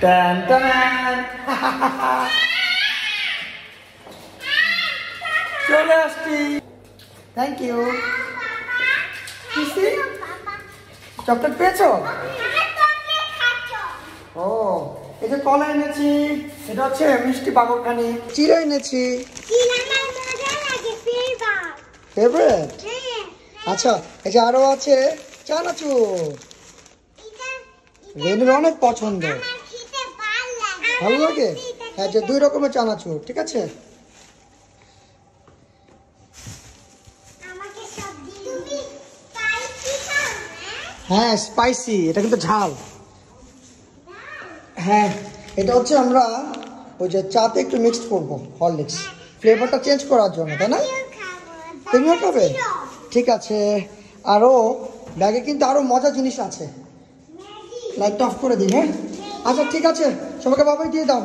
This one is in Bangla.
টান টান। চলে আসছি। Thank you. চকলেট পেয়েছো? ও, এই যে কলা এনেছি, এটা হচ্ছে মিষ্টি বাগরখানি, চিড়ে এনেছি। ফেভারিট? আচ্ছা, এই যে আরো আছে চানাচুর, রেনুর অনেক পছন্দ। ভালো লাগে? হ্যাঁ, যে 2 রকমের চানাচুর, ঠিক আছে। হ্যাঁ, স্পাইসি, এটা কিন্তু ঝাল। হ্যাঁ, এটা হচ্ছে আমরা ওই যে চাতে একটু মিক্সড করবো হরলিক্স, ফ্লেভারটা চেঞ্জ করার জন্য, তাই না? তুমিও খাবে? ঠিক আছে। আরও ব্যাগে কিন্তু আরো মজার জিনিস আছে। লাইটটা অফ করে দিই। হ্যাঁ, আচ্ছা ঠিক আছে, সবাইকে বাবাই দিয়ে দাও।